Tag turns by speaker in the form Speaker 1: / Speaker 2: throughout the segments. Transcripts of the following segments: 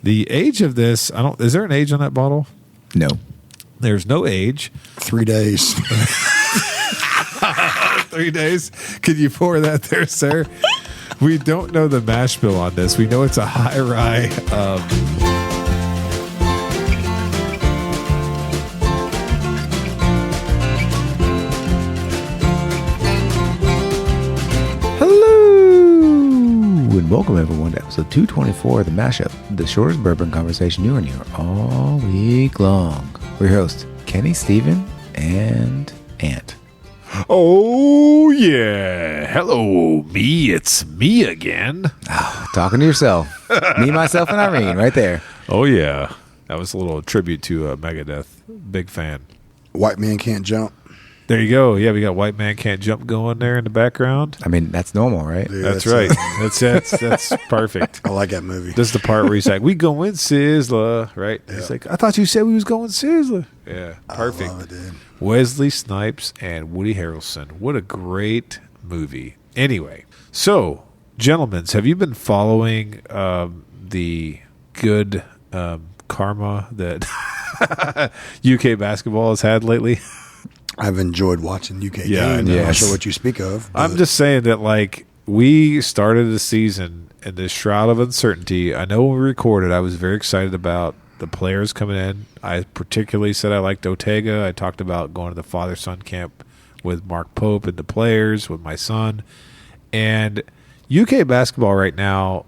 Speaker 1: The age of this, is there an age on that bottle?
Speaker 2: No.
Speaker 1: There's no age.
Speaker 3: 3 days.
Speaker 1: 3 days. Can you pour that there, sir? We don't know the mash bill on this. We know it's a high rye.
Speaker 2: And welcome everyone to episode 224 of The Mashup, the shortest bourbon conversation you are near all week long. We're your hosts, Kenny, Steven, and Ant.
Speaker 1: Oh, yeah. Hello, me. It's me again.
Speaker 2: Talking to yourself. Me, myself, and Irene, right there.
Speaker 1: Oh, yeah. That was a little tribute to Megadeth. Big fan.
Speaker 3: White man can't jump.
Speaker 1: There you go. Yeah, we got White Man Can't Jump going there in the background.
Speaker 2: I mean, that's normal, right?
Speaker 3: Dude,
Speaker 1: That's right. That's perfect.
Speaker 3: I like that movie.
Speaker 1: This is the part where he's like, "We going Sizzler," right?
Speaker 3: Yeah.
Speaker 1: He's like, "I thought you said we was going Sizzler." Yeah, perfect.
Speaker 3: I love it, dude.
Speaker 1: Wesley Snipes and Woody Harrelson. What a great movie. Anyway, so gentlemen, have you been following the good karma that UK basketball has had lately?
Speaker 3: I've enjoyed watching UK games.
Speaker 1: Yeah,
Speaker 3: I'm not
Speaker 2: yes.
Speaker 3: sure what you speak of. but-
Speaker 1: I'm just saying that, like, we started the season in this shroud of uncertainty. I know when we recorded, I was very excited about the players coming in. I particularly said I liked Ortega. I talked about going to the father-son camp with Mark Pope and the players with my son. And UK basketball right now,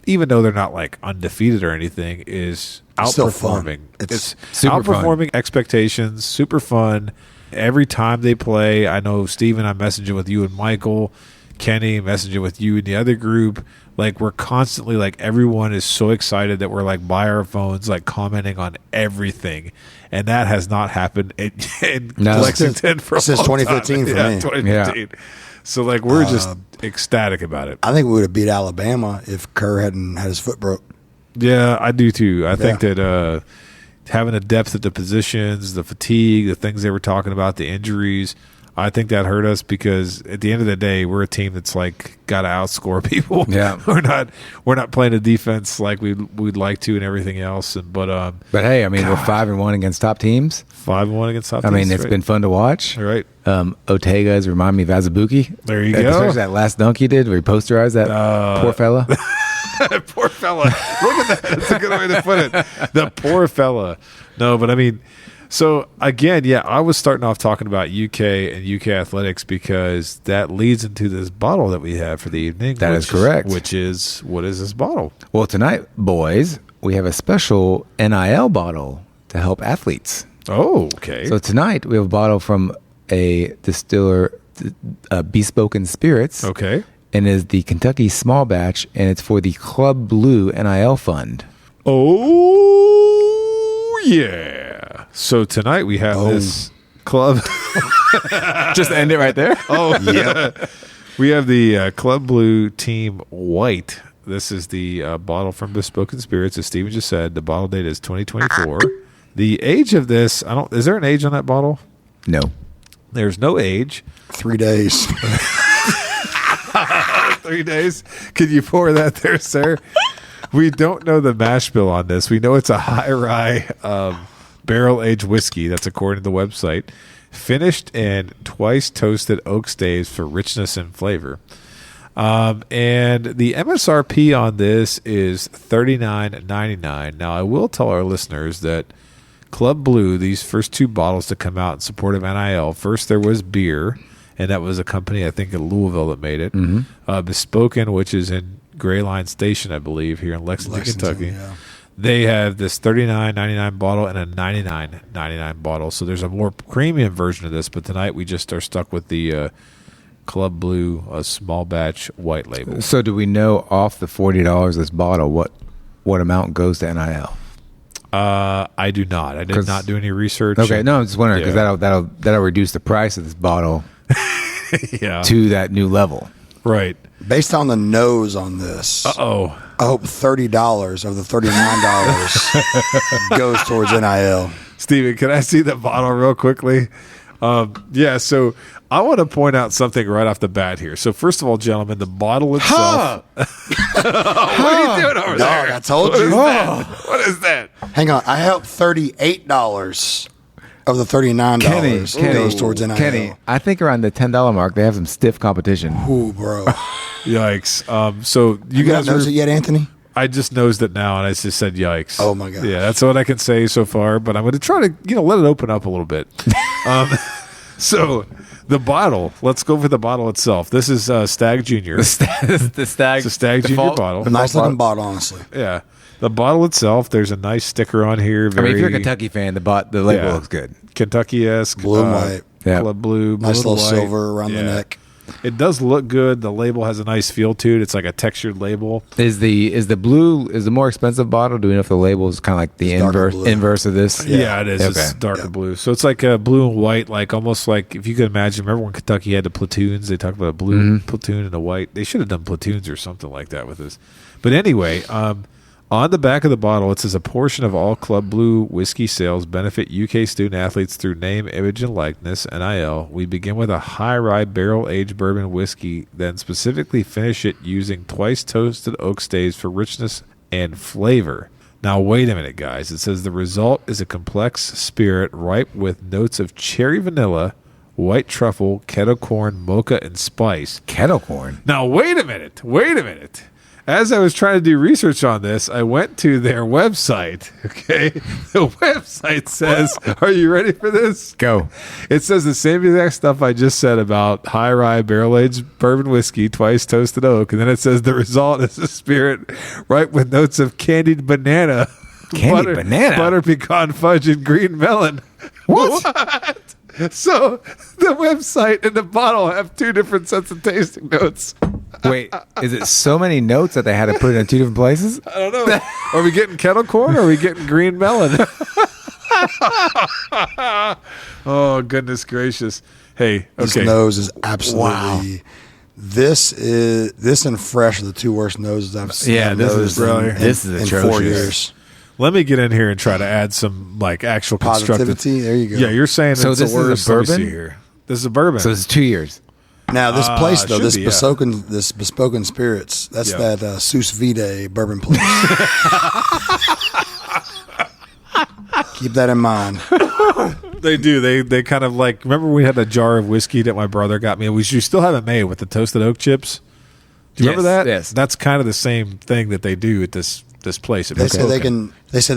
Speaker 1: even though they're not, like, undefeated or anything, is
Speaker 3: It's still fun.
Speaker 1: outperforming.
Speaker 2: It's super
Speaker 1: outperforming expectations, super fun. Every time they play, I know, Steven, I'm messaging with you and Michael, Kenny, messaging with you and the other group. Like, we're constantly, like, everyone is so excited that we're, like, by our phones, like, commenting on everything. And that has not happened in
Speaker 2: No.
Speaker 1: Lexington for a
Speaker 3: Since
Speaker 1: long
Speaker 3: 2015
Speaker 1: time.
Speaker 3: for
Speaker 1: Yeah,
Speaker 3: me.
Speaker 1: 2015. So, like, we're just ecstatic about it.
Speaker 3: I think we would have beat Alabama if Kerr hadn't had his foot broke.
Speaker 1: Yeah, I do too. I think that having the depth at the positions, the fatigue, the things they were talking about, the injuries, I think that hurt us because at the end of the day, we're a team that's like got to outscore people.
Speaker 2: Yeah.
Speaker 1: we're not playing a defense like we'd like to and everything else. But
Speaker 2: hey, I mean, we're 5-1 against top teams.
Speaker 1: 5-1 against top
Speaker 2: I mean,
Speaker 1: teams,
Speaker 2: it's
Speaker 1: right?
Speaker 2: been fun to watch.
Speaker 1: All right.
Speaker 2: Ortega has reminded me of Azubuike.
Speaker 1: There you
Speaker 2: Especially
Speaker 1: go.
Speaker 2: that last dunk he did where he posterized that poor fella.
Speaker 1: Poor fella. Look at that. That's a good way to put it. The poor fella. No, but I mean, so again, yeah, I was starting off talking about UK and UK athletics because that leads into this bottle that we have for the evening.
Speaker 2: That is correct.
Speaker 1: What is this bottle?
Speaker 2: Well, tonight, boys, we have a special NIL bottle to help athletes.
Speaker 1: Oh, okay.
Speaker 2: So tonight, we have a bottle from a distiller, Bespoken Spirits.
Speaker 1: Okay.
Speaker 2: And is the Kentucky Small Batch, and it's for the Club Blue NIL Fund.
Speaker 1: Oh, yeah. So tonight we have this club.
Speaker 2: Just end it right there.
Speaker 1: Oh, yeah. We have the Club Blue Team White. This is the bottle from Bespoken Spirits. As Steven just said, the bottle date is 2024. The age of this, is there an age on that bottle?
Speaker 2: No.
Speaker 1: There's no age.
Speaker 3: 3 days.
Speaker 1: 3 days. Can you pour that there, sir? We don't know the mash bill on this. We know it's a high rye barrel-aged whiskey. That's according to the website. Finished in twice toasted oak staves for richness and flavor. And the MSRP on this is $39.99. Now, I will tell our listeners that Club Blue, these first two bottles to come out in support of NIL, first there was beer, and that was a company, I think, in Louisville that made it. Mm-hmm. Bespoken, which is in Gray Line Station, I believe, here in Lexington, Kentucky.
Speaker 3: Yeah.
Speaker 1: They have this $39.99 bottle and a $99.99 bottle. So there's a more premium version of this, but tonight we just are stuck with the Club Blue small batch white label.
Speaker 2: So do we know off the $40 this bottle what amount goes to NIL?
Speaker 1: I do not. I did not do any research.
Speaker 2: Okay, no, I'm just wondering because that'll reduce the price of this bottle to that new level.
Speaker 1: Right.
Speaker 3: Based on the nose on this, I hope $30 of the $39 goes towards NIL.
Speaker 1: Steven, can I see the bottle real quickly? Yeah, so I want to point out something right off the bat here. So first of all, gentlemen, the bottle itself. What are you doing over there?
Speaker 3: I told you.
Speaker 1: What is that?
Speaker 3: Hang on. I helped $38 of the $39 goes towards NIL.
Speaker 2: Kenny, I think around the $10 mark, they have some stiff competition.
Speaker 3: Ooh, bro.
Speaker 1: Yikes. So you guys
Speaker 3: knows it yet, Anthony?
Speaker 1: I just nosed it now, and I just said yikes.
Speaker 3: Oh, my God.
Speaker 1: Yeah, that's what I can say so far, but I'm going to try to, let it open up a little bit. So the bottle, let's go for the bottle itself. This is Stag Junior.
Speaker 2: The Stag.
Speaker 1: It's a Stag Junior bottle.
Speaker 3: A nice looking bottle, honestly.
Speaker 1: Yeah. The bottle itself, there's a nice sticker on here.
Speaker 2: If you're a Kentucky fan, the label looks good.
Speaker 1: Kentucky-esque.
Speaker 3: Blue and white.
Speaker 1: Club blue.
Speaker 3: Nice little
Speaker 1: white.
Speaker 3: silver around the neck.
Speaker 1: It does look good. The label has a nice feel to it. It's like a textured label.
Speaker 2: Is the more expensive bottle? Do we know if the label is kind of like the inverse of this?
Speaker 1: Yeah, it is. Okay. It's darker blue. So it's like a blue and white, like almost like if you could imagine. Remember when Kentucky had the platoons? They talked about a blue platoon and a white. They should have done platoons or something like that with this. But anyway, on the back of the bottle, it says a portion of all Club Blue whiskey sales benefit UK student athletes through name, image, and likeness, NIL. We begin with a high rye barrel-aged bourbon whiskey, then specifically finish it using twice toasted oak staves for richness and flavor. Now, wait a minute, guys. It says the result is a complex spirit ripe with notes of cherry vanilla, white truffle, kettle corn, mocha, and spice.
Speaker 2: Kettle corn?
Speaker 1: Now, wait a minute. As I was trying to do research on this, I went to their website, okay? The website says, are you ready for this?
Speaker 2: Go.
Speaker 1: It says the same exact stuff I just said about high rye barrel-aged bourbon whiskey, twice toasted oak, and then it says the result is a spirit ripe with notes of candied banana, butter pecan fudge, and green melon. What? So the website and the bottle have two different sets of tasting notes.
Speaker 2: Wait, is it so many notes that they had to put it in two different places?
Speaker 1: I don't know. Are we getting kettle corn or are we getting green melon? Oh, goodness gracious. Hey, okay.
Speaker 3: This nose is absolutely... Wow. This and Fresh are the two worst noses I've seen.
Speaker 1: Yeah, this is
Speaker 3: in 4 years.
Speaker 1: Let me get in here and try to add some actual
Speaker 3: positivity. There you go.
Speaker 1: Yeah, you're saying
Speaker 2: so. This is a bourbon.
Speaker 1: Let me see here. This is a bourbon.
Speaker 2: So it's 2 years.
Speaker 3: Now this place though, this Bespoken Spirits, that's that Sous Vide bourbon place. Keep that in mind.
Speaker 1: They do. They kind of like. Remember we had a jar of whiskey that my brother got me. We still have it made with the toasted oak chips. Do you remember that?
Speaker 2: Yes.
Speaker 1: That's kind of the same thing that they do at this place.
Speaker 3: They said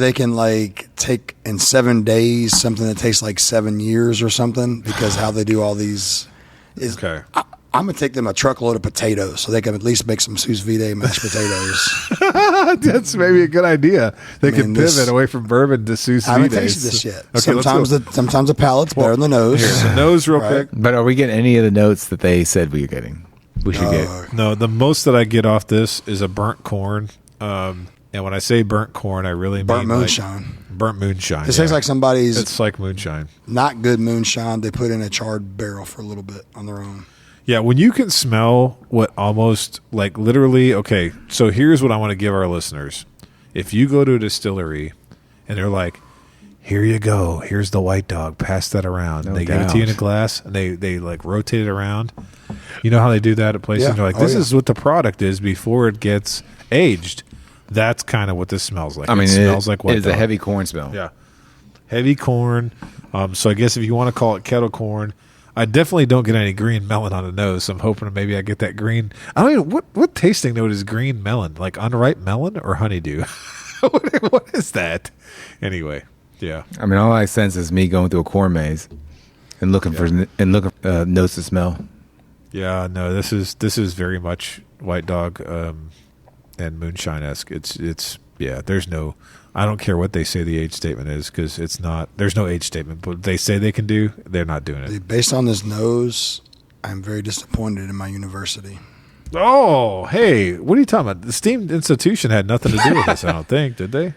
Speaker 3: they can like take in 7 days something that takes like 7 years or something because how they do all these is.
Speaker 1: Okay.
Speaker 3: I'm gonna take them a truckload of potatoes so they can at least make some sous vide mashed potatoes.
Speaker 1: That's maybe a good idea. They can pivot away from bourbon to sous vide.
Speaker 3: I haven't tasted this yet.
Speaker 1: Okay,
Speaker 3: sometimes the palate's better than the nose.
Speaker 1: Here's the nose real quick.
Speaker 2: But are we getting any of the notes that they said we were getting? We should get.
Speaker 1: No, the most that I get off this is a burnt corn. And when I say burnt corn, I really
Speaker 3: burnt
Speaker 1: mean
Speaker 3: moonshine.
Speaker 1: Burnt moonshine.
Speaker 3: This tastes like somebody's.
Speaker 1: It's like moonshine.
Speaker 3: Not good moonshine. They put in a charred barrel for a little bit on their own.
Speaker 1: Yeah, when you can smell what almost like literally. Okay, so here's what I want to give our listeners. If you go to a distillery and they're like, "Here you go. Here's the White Dog. Pass that around."
Speaker 2: No
Speaker 1: they
Speaker 2: doubt.
Speaker 1: give it to you in a glass and they like rotate it around. You know how they do that at places?
Speaker 3: Yeah.
Speaker 1: They're like, "This is what the product is before it gets aged." That's kind of what this smells like.
Speaker 2: I mean,
Speaker 1: it smells like White
Speaker 2: Dog. It's a heavy corn smell.
Speaker 1: Yeah, heavy corn. So I guess if you want to call it kettle corn, I definitely don't get any green melon on the nose. So I'm hoping maybe I get that green. I don't know what tasting note is green melon, like unripe melon or honeydew. What is that? Anyway, yeah.
Speaker 2: I mean, all I sense is me going through a corn maze and looking for notes to smell.
Speaker 1: Yeah, no, this is very much White Dog and moonshine-esque. It's there's no. I don't care what they say the age statement is because it's not. There's no age statement, but they say they can do. They're not doing it.
Speaker 3: Based on this nose, I'm very disappointed in my university.
Speaker 1: Oh, hey, what are you talking about? The STEAM institution had nothing to do with this. I don't think, did they?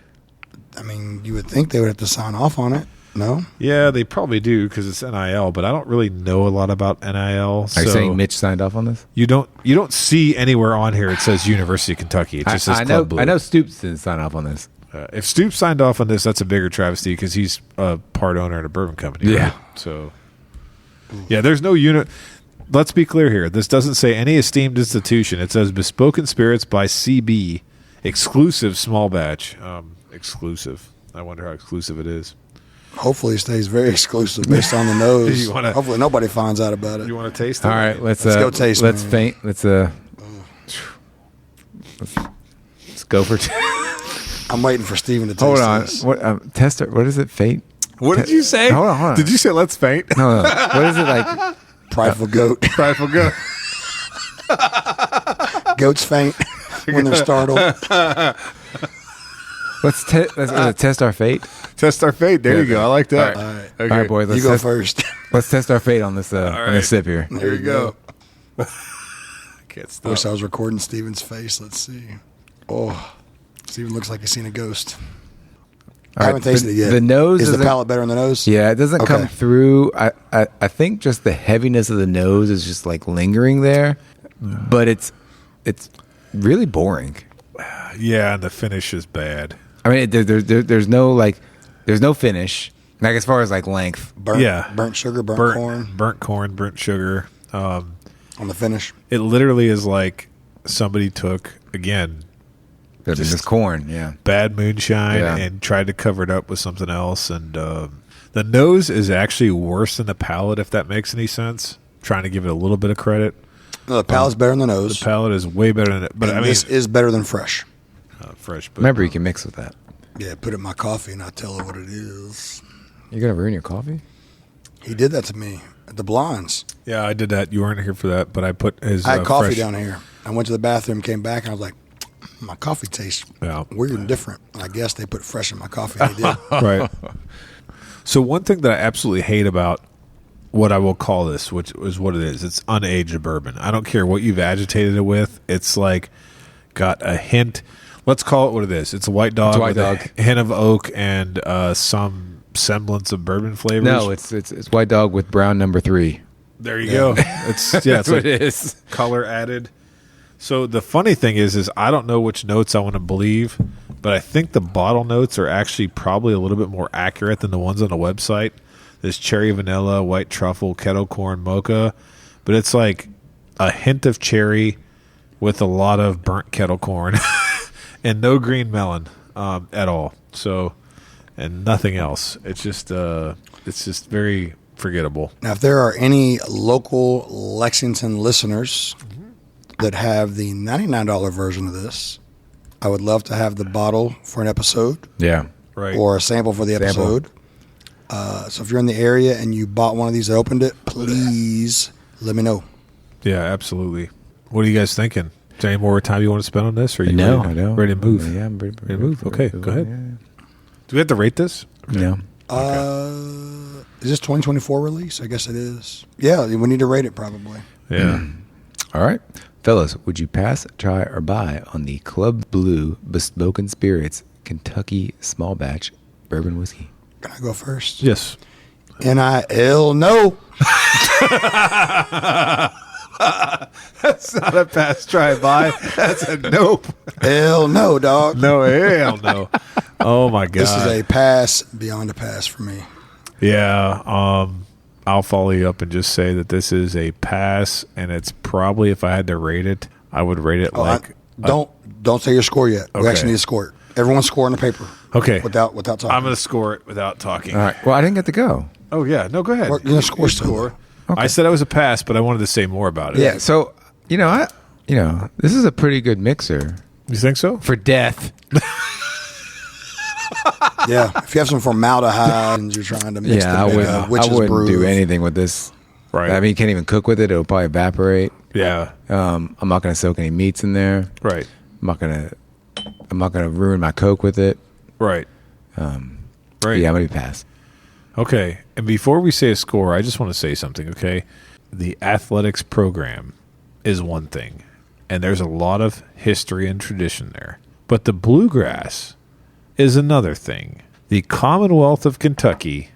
Speaker 3: I mean, you would think they would have to sign off on it. No?
Speaker 1: Yeah, they probably do because it's NIL, but I don't really know a lot about NIL.
Speaker 2: Are you saying Mitch signed off on this?
Speaker 1: You don't see anywhere on here it says University of Kentucky. It just says Club Blue.
Speaker 2: I know Stoops didn't sign off on this.
Speaker 1: If Stoops signed off on this, that's a bigger travesty because he's a part owner in a bourbon company.
Speaker 2: Yeah.
Speaker 1: Right? So, Yeah, there's no unit. Let's be clear here. This doesn't say any esteemed institution. It says Bespoken Spirits by CB, exclusive small batch. Exclusive. I wonder how exclusive it is.
Speaker 3: Hopefully, it stays very exclusive based on the nose.
Speaker 1: You wanna-
Speaker 3: Hopefully, nobody finds out about it.
Speaker 1: You want to taste it?
Speaker 2: All right, let's
Speaker 3: go taste,
Speaker 2: Let's
Speaker 3: man.
Speaker 2: faint. Let's go for.
Speaker 3: I'm waiting for Steven to taste
Speaker 2: Hold on.
Speaker 3: this.
Speaker 2: What tester? What is it? Fate?
Speaker 1: What did you say?
Speaker 2: Hold on.
Speaker 1: Did you say let's faint?
Speaker 2: No. What is it like?
Speaker 3: Prideful goat.
Speaker 1: Prideful goat.
Speaker 3: Goats faint when they're startled.
Speaker 2: Let's test our fate.
Speaker 1: Test our fate. There you go. I like that.
Speaker 2: All
Speaker 3: right.
Speaker 1: Okay.
Speaker 2: All right, boy. Let's
Speaker 3: You go
Speaker 2: test,
Speaker 3: first.
Speaker 2: Let's test our fate on this on
Speaker 1: right.
Speaker 2: this sip here.
Speaker 1: There you go. Can't
Speaker 3: I
Speaker 1: stop.
Speaker 3: wish I was recording Steven's face. Let's see. Oh, Steven looks like he's seen a ghost. I haven't tasted it yet.
Speaker 2: The nose
Speaker 3: is the
Speaker 2: doesn't-
Speaker 3: palate better in the nose?
Speaker 2: Yeah, it doesn't come
Speaker 3: Okay.
Speaker 2: through. I think just the heaviness of the nose is just like lingering there, but it's really boring.
Speaker 1: Yeah, and the finish is bad.
Speaker 2: I mean, there's no finish. Like as far as like length.
Speaker 3: Burnt sugar, burnt corn
Speaker 1: burnt corn, burnt sugar.
Speaker 3: on the finish.
Speaker 1: It literally is like somebody took again
Speaker 2: There's just corn. Yeah.
Speaker 1: bad moonshine
Speaker 2: Yeah.
Speaker 1: and tried to cover it up with something else. And the nose is actually worse than the palate, if that makes any sense. Trying to give it a little bit of credit.
Speaker 3: No, the palate's better than the nose.
Speaker 1: The palate is way better than it, but
Speaker 3: and
Speaker 1: I mean,
Speaker 3: this is better than fresh.
Speaker 1: fresh. But
Speaker 2: Remember, you can mix with that.
Speaker 3: Yeah, put it in my coffee and I tell her what it is.
Speaker 2: You're gonna ruin your coffee.
Speaker 3: He did that to me at the Blinds.
Speaker 1: yeah, I did that. You weren't here for that, but I put his.
Speaker 3: I had coffee
Speaker 1: fresh,
Speaker 3: down here. I went to the bathroom, came back, and I was like, my coffee tastes
Speaker 1: Yeah.
Speaker 3: weird and different. And I guess they put fresh in my coffee. And they did.
Speaker 1: Right. So one thing that I absolutely hate about what I will call this, which is what it is, it's unaged bourbon. I don't care what you've agitated it with. It's like got a hint. Let's call it what it is. It's a white dog.
Speaker 2: It's a white
Speaker 1: with
Speaker 2: dog.
Speaker 1: A hint of oak and some semblance of bourbon flavors.
Speaker 2: No, it's white dog with brown number 3.
Speaker 1: there you go. It's
Speaker 2: That's
Speaker 1: it's
Speaker 2: what
Speaker 1: like
Speaker 2: it is.
Speaker 1: color added. So the funny thing is I don't know which notes I want to believe, but I think the bottle notes are actually probably a little bit more accurate than the ones on the website. There's cherry vanilla, white truffle, kettle corn, mocha, but it's like a hint of cherry with a lot of burnt kettle corn and no green melon at all. So, and nothing else. It's just very forgettable.
Speaker 3: Now, if there are any local Lexington listeners that have the $99 version of this, I would love to have the bottle for an episode
Speaker 2: Yeah.
Speaker 1: Right.
Speaker 3: or a sample for the
Speaker 2: Sample.
Speaker 3: episode. So if you're in the area and you bought one of these and opened it, please let me know.
Speaker 1: Yeah, absolutely. What are you guys thinking? Is there any more time you want to spend on this? Or are you
Speaker 2: No,
Speaker 1: ready,
Speaker 2: I don't.
Speaker 1: ready to move?
Speaker 2: Yeah, I'm ready
Speaker 1: to move? Okay, go ahead. Do we have to rate this?
Speaker 2: Yeah.
Speaker 3: Is this 2024 release? I guess it is. Yeah, we need to rate it probably.
Speaker 1: Yeah.
Speaker 2: All right. Fellas, would you pass, try, or buy on the Club Blue Bespoken Spirits Kentucky Small Batch Bourbon Whiskey?
Speaker 3: Can I go first?
Speaker 1: Yes.
Speaker 3: NIL, no.
Speaker 1: That's not a pass, try, buy. That's a nope.
Speaker 3: Hell no, dog.
Speaker 1: No, hell no. Oh, my God.
Speaker 3: This is a pass beyond a pass for me.
Speaker 1: Yeah. I'll follow you up and just say that this is a pass, and it's probably, if I had to rate it, I would rate it like...
Speaker 3: Don't say your score yet. We
Speaker 1: Okay.
Speaker 3: actually need to score it. Everyone's scoring the paper.
Speaker 1: Okay.
Speaker 3: Without talking.
Speaker 1: I'm going to score it without talking.
Speaker 2: All right. Well, I didn't get to go.
Speaker 1: Oh, yeah. No, go ahead.
Speaker 3: You're gonna score still.
Speaker 1: score. I said I was a pass, but I wanted to say more about it.
Speaker 2: Yeah. So, this is a pretty good mixer
Speaker 1: You think so?
Speaker 2: for death.
Speaker 3: Yeah. If you have some formaldehyde and you're trying to mix
Speaker 2: Yeah, I
Speaker 3: the
Speaker 2: wouldn't.
Speaker 3: witch's
Speaker 2: I wouldn't
Speaker 3: brew.
Speaker 2: do anything with this.
Speaker 1: Right.
Speaker 2: I mean, you can't even cook with it. It'll probably evaporate.
Speaker 1: Yeah.
Speaker 2: I'm not going to soak any meats in there.
Speaker 1: Right.
Speaker 2: I'm not gonna ruin my Coke with it.
Speaker 1: Right. Right.
Speaker 2: Yeah, I'm gonna be pass.
Speaker 1: Okay. And before we say a score, I just want to say something, okay? The athletics program is one thing, and there's a lot of history and tradition there. But the bluegrass is another thing. The Commonwealth of Kentucky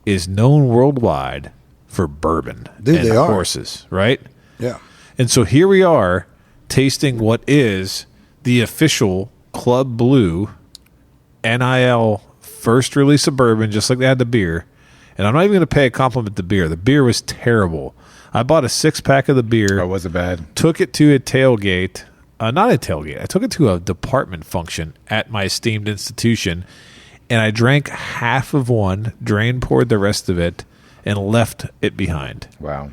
Speaker 1: is known worldwide for bourbon
Speaker 3: Dude,
Speaker 1: and
Speaker 3: they are.
Speaker 1: horses, right?
Speaker 3: Yeah.
Speaker 1: And so here we are tasting what is the official Club Blue NIL first release of bourbon, just like they had the beer. And I'm not even going to pay a compliment to beer. The beer was terrible. I bought a 6-pack of the beer.
Speaker 2: Oh, was it bad?
Speaker 1: Took it to a tailgate. Not a tailgate. I took it to a department function at my esteemed institution, and I drank half of one, poured the rest of it, and left it behind.
Speaker 2: Wow.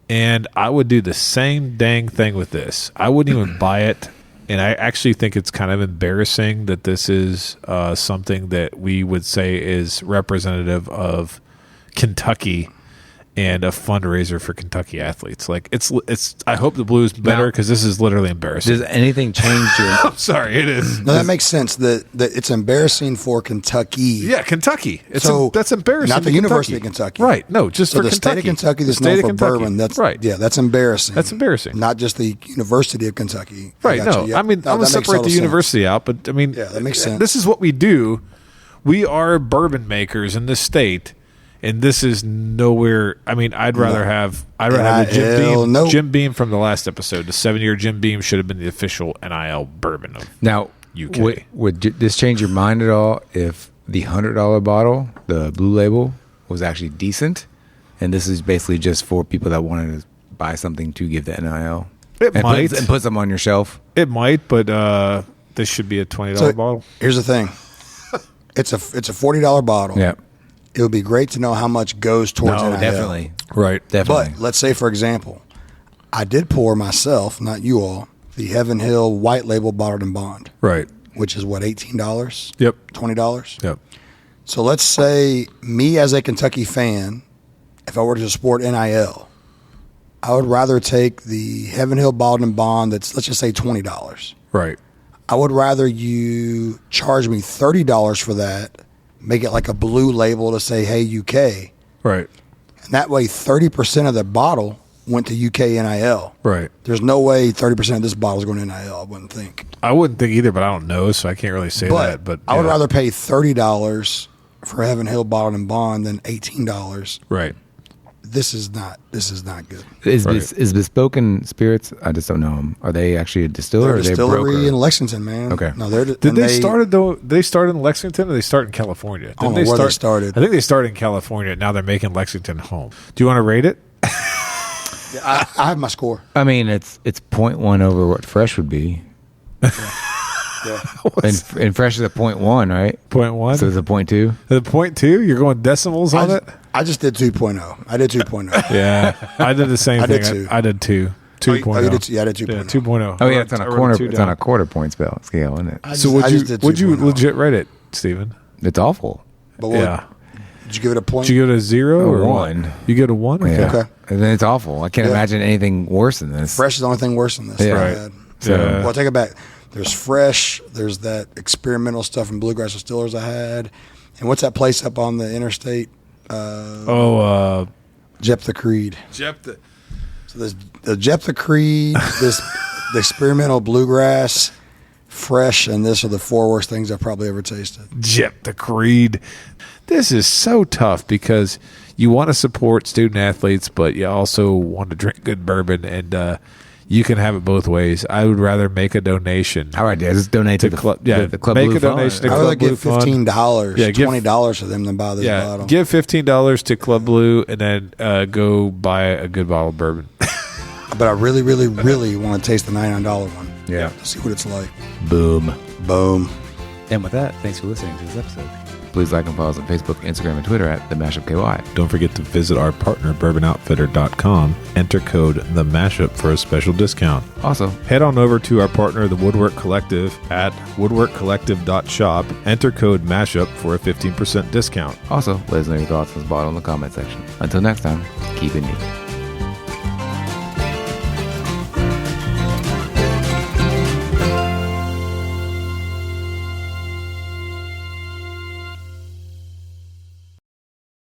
Speaker 1: And I would do the same dang thing with this. I wouldn't even buy it. And I actually think it's kind of embarrassing that this is something that we would say is representative of Kentucky and a fundraiser for Kentucky athletes. Like it's. I hope the Blues better because this is literally embarrassing.
Speaker 2: Does anything change your?
Speaker 1: I'm sorry, it is.
Speaker 3: No, that makes sense. That it's embarrassing for Kentucky.
Speaker 1: Yeah, Kentucky.
Speaker 3: That's
Speaker 1: embarrassing.
Speaker 3: Not the University of Kentucky,
Speaker 1: right? No, just
Speaker 3: so
Speaker 1: for
Speaker 3: the
Speaker 1: Kentucky.
Speaker 3: state of Kentucky that's
Speaker 1: The state
Speaker 3: known
Speaker 1: of
Speaker 3: for
Speaker 1: Kentucky.
Speaker 3: bourbon. That's
Speaker 1: right.
Speaker 3: Yeah, that's embarrassing.
Speaker 1: That's embarrassing.
Speaker 3: Not just the University of Kentucky.
Speaker 1: Right.
Speaker 3: I got
Speaker 1: No,
Speaker 3: you. Yeah.
Speaker 1: I mean
Speaker 3: No,
Speaker 1: I'm gonna
Speaker 3: that makes
Speaker 1: separate the
Speaker 3: total sense.
Speaker 1: university out, but I mean,
Speaker 3: Yeah, that makes sense.
Speaker 1: This is what we do. We are bourbon makers in this state. And this is nowhere. I mean, I'd rather have a Jim Beam.
Speaker 3: No.
Speaker 1: Jim Beam from the last episode. The 7-year Jim Beam should have been the official NIL bourbon of
Speaker 2: Now,
Speaker 1: UK.
Speaker 2: would this change your mind at all if the $100 bottle, the blue label, was actually decent, and this is basically just for people that wanted to buy something to give the NIL?
Speaker 1: It might.
Speaker 2: Put them on your shelf.
Speaker 1: It might, but this should be a $20 bottle.
Speaker 3: Here's the thing. It's a $40 bottle.
Speaker 2: Yeah.
Speaker 3: It would be great to know how much goes towards NIL.
Speaker 2: Definitely.
Speaker 1: Right.
Speaker 2: Definitely.
Speaker 3: But let's say, for example, I did pour myself, not you all, the Heaven Hill White Label Bottled and Bond,
Speaker 1: Right.
Speaker 3: which is what, $18?
Speaker 1: Yep.
Speaker 3: $20?
Speaker 1: Yep.
Speaker 3: So let's say me as a Kentucky fan, if I were to support NIL, I would rather take the Heaven Hill Bottled and Bond that's, let's just say, $20.
Speaker 1: Right.
Speaker 3: I would rather you charge me $30 for that, make it like a blue label to say, hey, UK.
Speaker 1: Right.
Speaker 3: And that way, 30% of the bottle went to UK NIL.
Speaker 1: Right.
Speaker 3: There's no way 30% of this bottle is going to NIL, I wouldn't think.
Speaker 1: I wouldn't think either, but I don't know, so I can't really say that. But
Speaker 3: I would
Speaker 1: yeah.
Speaker 3: rather pay $30 for Heaven Hill Bottled and Bond than $18.
Speaker 1: Right.
Speaker 3: This is not good.
Speaker 2: Is
Speaker 1: Right.
Speaker 2: is Bespoken Spirits? I just don't know them. Are they actually a distiller?
Speaker 3: They're
Speaker 2: or
Speaker 3: a
Speaker 2: are they a
Speaker 3: distillery
Speaker 2: broker?
Speaker 3: in Lexington, man.
Speaker 2: Okay.
Speaker 3: No, they're
Speaker 1: Did they started though? They started in Lexington, or they start in California?
Speaker 3: I don't
Speaker 1: Didn't
Speaker 3: know where they started.
Speaker 1: I think they started in California. Now they're making Lexington home. Do you want to rate it?
Speaker 3: I have my score.
Speaker 2: I mean, it's 0.1 over what fresh would be,
Speaker 3: Yeah.
Speaker 2: and fresh is a 0.1, right?
Speaker 1: 0.1.
Speaker 2: So it's a 0.2.
Speaker 1: The 0.2. You're going decimals on it.
Speaker 3: I just did 2.0. I did 2.0.
Speaker 1: Yeah, I did the same
Speaker 3: I
Speaker 1: thing.
Speaker 3: did too.
Speaker 1: I did 2. 2.0.
Speaker 3: Oh, you did, yeah, I did 2.0.
Speaker 1: Yeah, 2.0.
Speaker 2: Oh yeah, it's on
Speaker 1: I
Speaker 2: a
Speaker 1: wrote
Speaker 2: corner.
Speaker 1: two
Speaker 2: It's
Speaker 1: down.
Speaker 2: on a quarter point scale, isn't it?
Speaker 1: So would
Speaker 3: I
Speaker 1: you
Speaker 3: just did
Speaker 1: would you
Speaker 3: 2.0.
Speaker 1: legit rate it, Steven?
Speaker 2: It's awful.
Speaker 3: But what,
Speaker 1: Yeah.
Speaker 3: did you give it a point?
Speaker 1: Did you give it a 0
Speaker 2: A
Speaker 1: or
Speaker 2: 1.
Speaker 1: You get a 1. Okay.
Speaker 2: Yeah.
Speaker 3: Okay.
Speaker 2: And then it's awful. I can't
Speaker 3: Yeah.
Speaker 2: imagine anything worse than this.
Speaker 3: Fresh is the only thing worse than this.
Speaker 2: Yeah.
Speaker 3: that I
Speaker 1: Right.
Speaker 3: had.
Speaker 1: So-
Speaker 3: Well, take it back. There's Fresh. There's that experimental stuff from Bluegrass Distillers I had. And what's that place up on the interstate? Jephthah Creed.
Speaker 1: Jephthah.
Speaker 3: So there's the Jephthah Creed, the experimental Bluegrass, Fresh, and this are the 4 worst things I've probably ever tasted.
Speaker 1: Jephthah Creed. This is so tough because you want to support student athletes, but you also want to drink good bourbon, and you can have it both ways. I would rather make a donation.
Speaker 2: All right, just donate to the
Speaker 1: club.
Speaker 2: club.
Speaker 1: Yeah,
Speaker 2: the club
Speaker 1: make
Speaker 2: Blue
Speaker 1: a donation
Speaker 2: Fund.
Speaker 1: to
Speaker 3: I would
Speaker 1: Club
Speaker 3: rather give
Speaker 1: Blue Fund.
Speaker 3: $15,
Speaker 1: Yeah, give-
Speaker 3: $20 for them to buy this
Speaker 1: Yeah,
Speaker 3: bottle.
Speaker 1: give $15 to Club Blue, and then go buy a good bottle of bourbon.
Speaker 3: But I really, really, really want to taste the $99 one.
Speaker 2: Yeah.
Speaker 3: To see what it's like.
Speaker 2: Boom.
Speaker 3: Boom.
Speaker 2: And with that, thanks for listening to this episode. Please like and follow us on Facebook, Instagram, and Twitter at The Mashup KY.
Speaker 1: Don't forget to visit our partner, bourbonoutfitter.com. Enter code The Mashup for a special discount.
Speaker 2: Also,
Speaker 1: Head on over to our partner, the Woodwork Collective, at woodworkcollective.shop. Enter code MASHUP for a 15% discount.
Speaker 2: let us know your thoughts on this bottle in the comment section. Until next time, keep it neat.